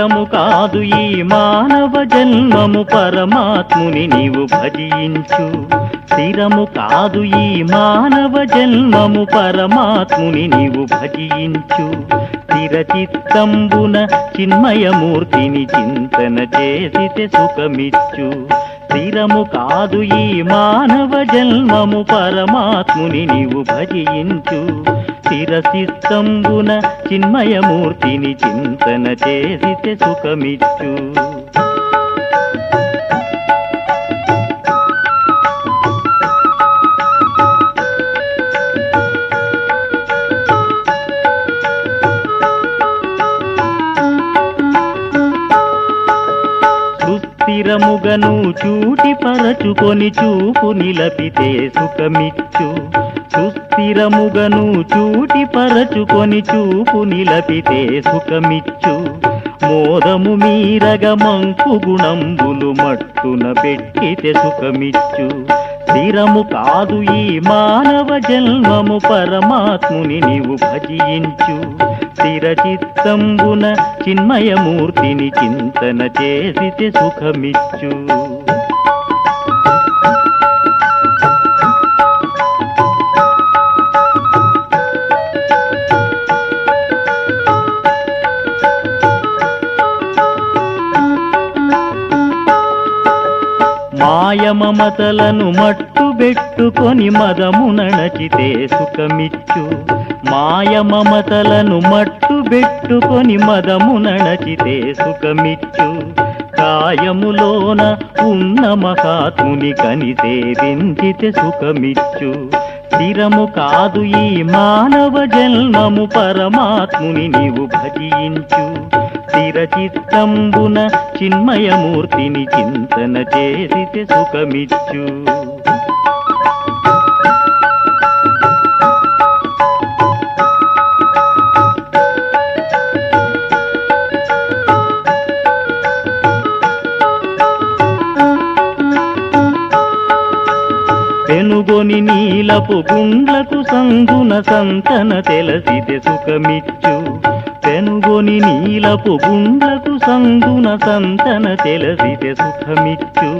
స్థిరము కాదు ఈ మానవ జన్మము పరమాత్ముని నీవు భజించు. స్థిరము కాదు ఈ మానవ జన్మము పరమాత్ముని నీవు భజించు. స్థిరచిత్తంబున చిన్మయమూర్తిని చింతన చేసితే సుఖమిచ్చు. స్థిరము కాదు ఈ మానవ జన్మము పరమాత్ముని నీవు భజించు. స్థిరచిత్తంబున చిన్మయమూర్తిని చింతన చేసితే సుఖమిచ్చు. స్థిరముగను చూటి పరచుకొని చూపు నిలపితే సుఖమిచ్చు. సుస్థిరముగను చూటి పరచుకొని చూపు నిలపితే సుఖమిచ్చు. మోదము మీరగ మంకు గుణంబులు మట్టున పెట్టితే సుఖమిచ్చు. స్థిరము కాదు ఈ మానవ జన్మము పరమాత్ముని నీవు భజించు. స్థిరచిత్తంబున చిన్మయమూర్తిని చింతన చేసితే సుఖమిచ్చు. మాయమమతలను మట్టుబెట్టుకొని మదమునణచితే సుఖమిచ్చు. మాయమమతలను మట్టుబెట్టుకొని మదమునణచితే సుఖమిచ్చు. కాయములోన ఉన్న మహాత్ముని కని సేవించితే సుఖమిచ్చు. స్థిరము కాదు ఈ మానవ జన్మము పరమాత్ముని నీవు భజించు. స్థిరచిత్తంబున చిన్మయమూర్తిని చింతన చేసితే సుఖమిచ్చు. పెనుగొని నీలపు గుండ్లకు సందున సంతన తెలసితే సుఖమిచ్చు. పెనుగొని నీలపు గుండ్లకు సందున సంతన తెలసితే సుఖమిచ్చు.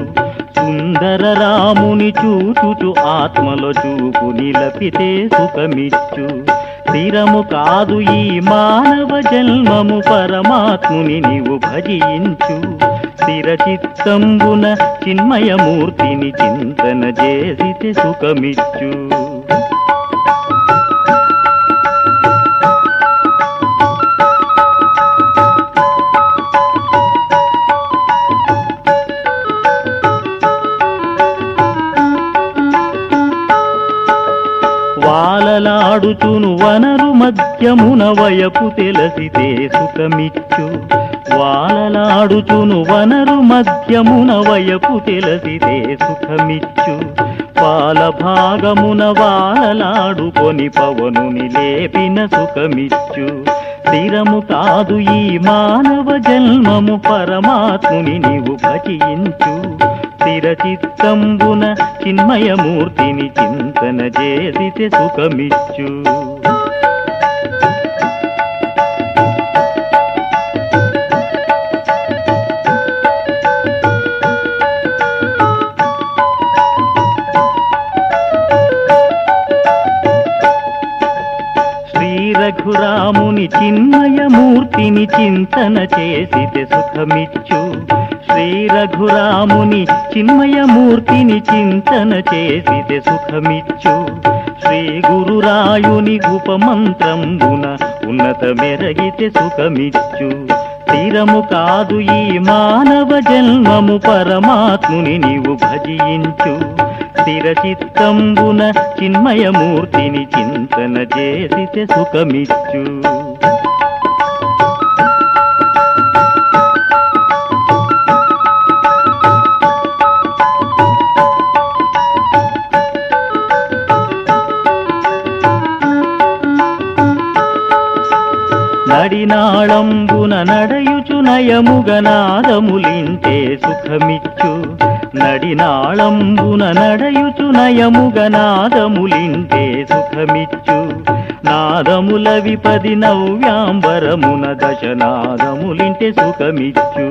సుందర రాముని చూచుచు ఆత్మలో చూపు నిలపితే సుఖమిచ్చు. స్థిరము కాదు ఈ మానవ జన్మము పరమాత్ముని నీవు భజించు. స్థిరచిత్తంబున చిన్మయమూర్తిని చింతన చేసితే సుఖమిచ్చు. వాలలాడుచును వనరు మధ్యమున వయపు తెలసితే సుఖమిచ్చు. వాలలాడుచును వనరు మధ్యమున వయపు తెలసితే సుఖమిచ్చు. పాల భాగమున వాలలాడుకొని పవనుని లేపిన సుఖమిచ్చు. స్థిరము కాదు ఈ మానవ జన్మము పరమాత్ముని నీవు భజించు. స్థిరచిత్తంబున చిన్మయమూర్తిని చింతన చేసితే సుఖమిచ్చు. రఘురాముని చిన్మయమూర్తిని చింతన చేసితే సుఖమిచ్చు. శ్రీ రఘురాముని చిన్మయమూర్తిని చింతన చేసితే సుఖమిచ్చు. శ్రీ గురురాయుని ఉపమంత్రంబున ఉన్నత మెరగితే సుఖమిచ్చు. స్థిరము కాదు ఈ మానవ జన్మము పరమాత్ముని నీవు భజించు. స్థిరచిత్తంబున చిన్మయమూర్తిని చింతన చేసితే సుఖమిచ్చు. నడినాళంబున నడయుచు నయముగనాదములింటే సుఖమిచ్చు. నడినాళంబున నడయుచు నయముగనాదములింటే సుఖమిచ్చు. నాదములవి 10 నవ్యాంబరమున దశనాదములింటే సుఖమిచ్చు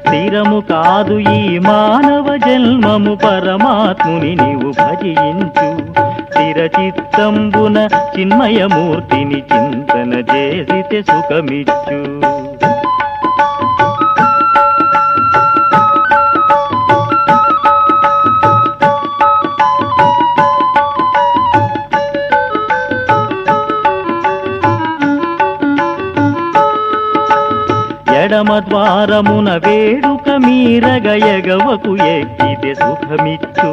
స్థిరము కాదు ఈ మానవ జన్మము పరమాత్ముని నీవు భజించు స్థిరచిత్తంబున చిన్మయమూర్తిని చింతన చేసితే సుఖమిచ్చు ఎడమ ద్వారమున వేడుక మీరగ ఎగవకు ఎక్కితే సుఖమిచ్చు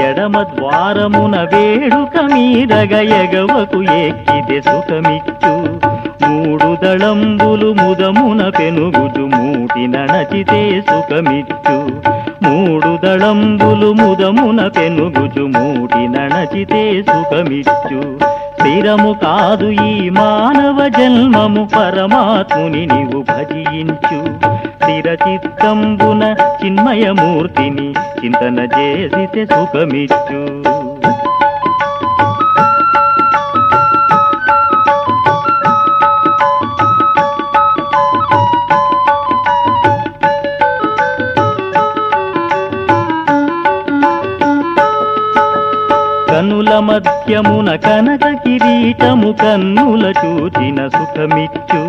ఎడమ ద్వారమున వేడుక మీరగ ఎగవకు ఎక్కితే సుఖమిచ్చు మూడు దళంబులు ముదమున పెనుగుజు మూటి నడచితే సుఖమిచ్చు మూడు దళంబులు ముదమున పెనుగుజు మూటి నడచితే సుఖమిచ్చు స్థిరము కాదు ఈ మానవ జన్మము పరమాత్ముని నీవు భజించు స్థిరచిత్తంబున చిన్మయమూర్తిని చింతన చేసితే సుఖమిచ్చు కనుల మధ్యమున కనక కిరీటము కన్నుల చూచిన సుఖమిచ్చు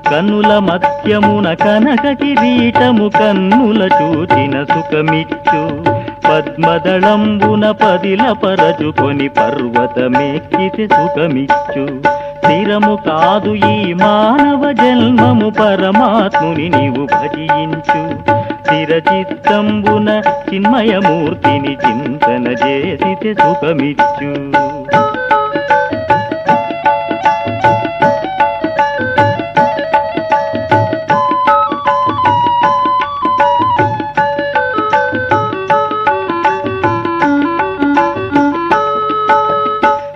కన్నుల మధ్యమున కనక కిరీటము కన్నుల చూచిన సుఖమిచ్చు పద్మదళంబున పదిల పరచుకొని పర్వతమెక్కితే సుఖమిచ్చు స్థిరము కాదు ఈ మానవ జన్మము పరమాత్ముని నీవు భజించు స్థిరచిత్తంబున చిన్మయమూర్తిని చింతన చేసితే సుఖమిచ్చు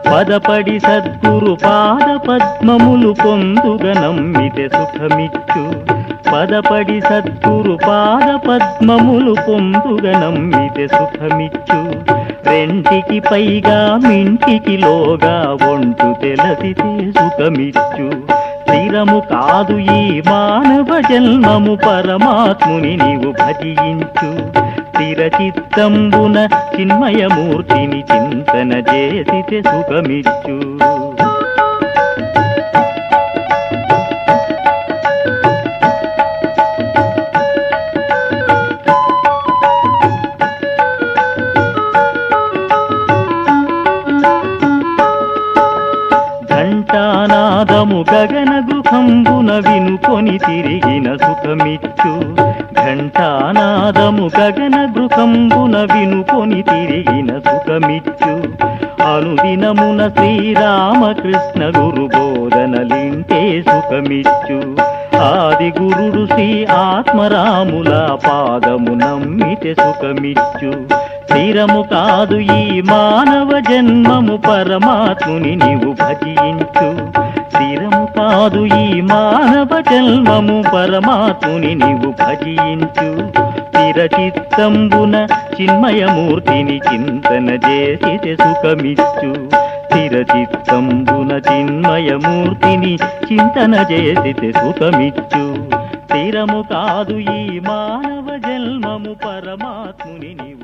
పదపడి సద్గురు పాద పద్మములు పొందుగ నమ్మితే సుఖమిచ్చు పదపడి సద్గురు పాద పద్మములు పొందుగ నమ్మితే సుఖమిచ్చు రెంటికి పైగా మింటికి లోగా ఒంటు తెలసితే సుఖమిచ్చు స్థిరము కాదు ఈ మానవ జన్మము పరమాత్ముని నీవు భజించు స్థిరచిత్తంబున చిన్మయమూర్తిని చింతన చేసితే సుఖమిచ్చు ఘంటానాదము గగన గృహంబున వినుకొని తిరిగిన సుఖమిచ్చు ఘంటానాదము గగన గృహంబున వినుకొని తిరిగిన సుఖమిచ్చు అనుదినమున శ్రీరామకృష్ణ గురు బోధనలింటే సుఖమిచ్చు ఆది గురుడు శ్రీ ఆత్మరాముల పాదము నమ్మితే సుఖమిచ్చు స్థిరము కాదు ఈ మానవ జన్మము పరమాత్ముని నీవు భజించు స్థిరము కాదు ఈ మానవ జన్మము పరమాత్ముని నీవు భజించు స్థిరచిత్తంబున చిన్మయమూర్తిని చింతన చేసితే సుఖమిచ్చు స్థిరచిత్తంబున చిన్మయమూర్తిని చింతన చేసితే సుఖమిచ్చు స్థిరము కాదు ఈ మానవ జన్మము పరమాత్ముని నీవు